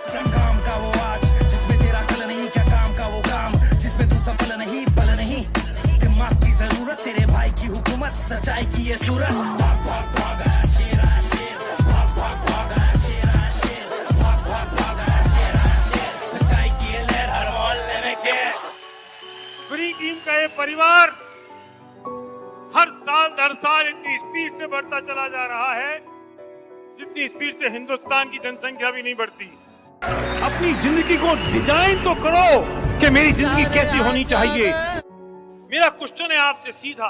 काम का वो आज जिसमें तेरा कल नहीं, क्या काम का वो काम जिसमें तू सफल नहीं, बल नहीं। दिमाग की जरूरत, तेरे भाई की हुकूमत, सच्चाई की ये सूरत। भाग भाग भाग आया शेरा शेर, भाग भाग भाग आया शेरा शेर, भाग भाग भाग आया शेरा शेर। सच्चाई की ये लहर हर मोहल्ले में के। फ्री टीम का ये परिवार हर साल इतनी स्पीड से बढ़ता चला जा रहा है जितनी स्पीड से हिंदुस्तान की जनसंख्या भी नहीं बढ़ती। अपनी जिंदगी को डिजाइन तो करो कि मेरी जिंदगी कैसी होनी चाहिए। मेरा क्वेश्चन है आपसे सीधा,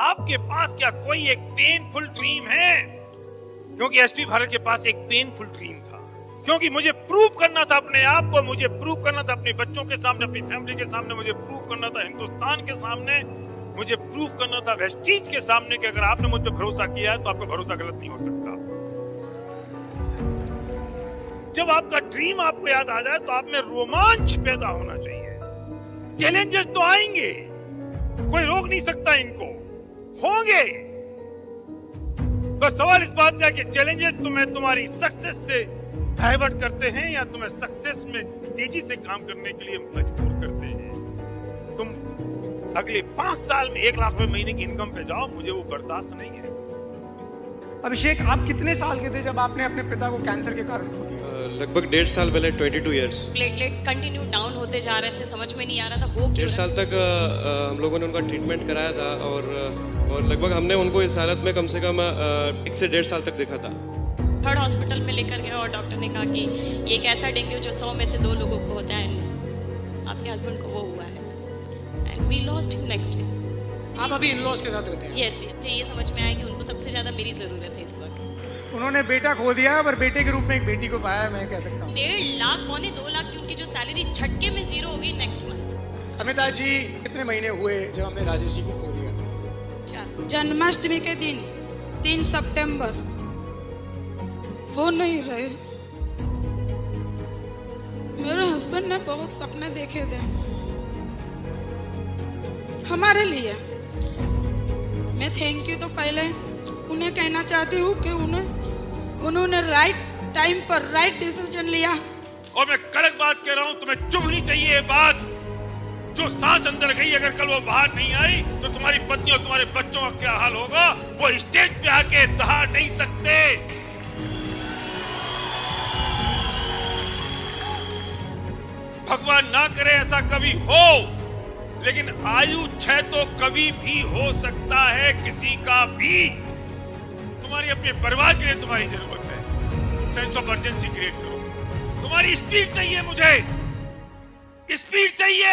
आपके पास क्या कोई एक पेनफुल ड्रीम है? क्योंकि एसपी भारत के पास एक पेनफुल ड्रीम था, क्योंकि मुझे प्रूव करना था अपने आप को, मुझे प्रूव करना था अपने बच्चों के सामने, अपनी फैमिली के सामने, मुझे प्रूव करना था हिंदुस्तान के सामने, मुझे प्रूव करना था वेस्टीज के सामने कि अगर आपने मुझ पर भरोसा किया है तो आपका भरोसा गलत नहीं हो सकता। जब आपका ड्रीम आपको याद आ जाए तो आप में रोमांच पैदा होना चाहिए। चैलेंजेस तो आएंगे, कोई रोक नहीं सकता, इनको होंगे। बस सवाल इस बात का कि चैलेंजेस तुम्हें तुम्हारी सक्सेस से डाइवर्ट करते हैं या तुम्हें सक्सेस में तेजी से काम करने के लिए मजबूर करते हैं। तुम अगले 5 साल में 1 लाख रुपए महीने की इनकम पे जाओ, मुझे वो बर्दाश्त नहीं है। अभिषेक, आप कितने साल के थे जब आपने अपने पिता को कैंसर के कारण खो दिया? लगभग 1.5 साल पहले, 22 ईयर्स। प्लेटलेट्स कंटिन्यू डाउन होते जा रहे थे, समझ में नहीं आ रहा था हो क्यों। 1.5 साल तक हम लोगों ने उनका ट्रीटमेंट कराया था और लगभग हमने उनको इस हालत में कम से कम 1 से 1.5 साल तक देखा था। 3rd हॉस्पिटल में लेकर गए और डॉक्टर ने कहा कि ये एक ऐसा डेंगू जो 100 में से 2 लोगों को होता है, आपके हस्बैंड को वो हुआ है and we lost him next day. आप अभी इन-लॉज के साथ रहते हैं? यस, मुझे ये समझ में आया कि उनको सबसे ज्यादा मेरी जरूरत है इस वक्त। उन्होंने बेटा खो दिया पर बेटे के रूप में एक बेटी को पाया, मैं कह सकता हूँ। 1.5 लाख, 2 लाख की उनकी जो सैलरी झटके में 0 हो गई नेक्स्ट मंथ। अमिता जी, कितने महीने हुए जब हमने राजेश जी को खो दिया? जन्माष्टमी के दिन 3 सितंबर वो नहीं रहे। मेरे हस्बैंड ने बहुत सपने देखे थे हमारे लिए। मैं थैंक यू तो पहले उन्हें कहना चाहती हूँ कि उन्होंने राइट टाइम पर राइट डिसीजन लिया। और मैं कड़क बात कह रहा हूँ, तुम्हें चुभनी चाहिए ये बात। जो सांस अंदर गई, अगर कल वो बाहर नहीं आई तो तुम्हारी पत्नी और तुम्हारे बच्चों का क्या हाल होगा? वो स्टेज पे आके दहाड़ नहीं सकते। भगवान ना करे ऐसा कभी हो, लेकिन आयु 6 तो कभी भी हो सकता है, किसी का भी। तुम्हारी अपने परिवार के लिए तुम्हारी जरूरत है, सेंस ऑफ अर्जेंसी क्रिएट करो। तुम्हारी स्पीड चाहिए, मुझे स्पीड चाहिए।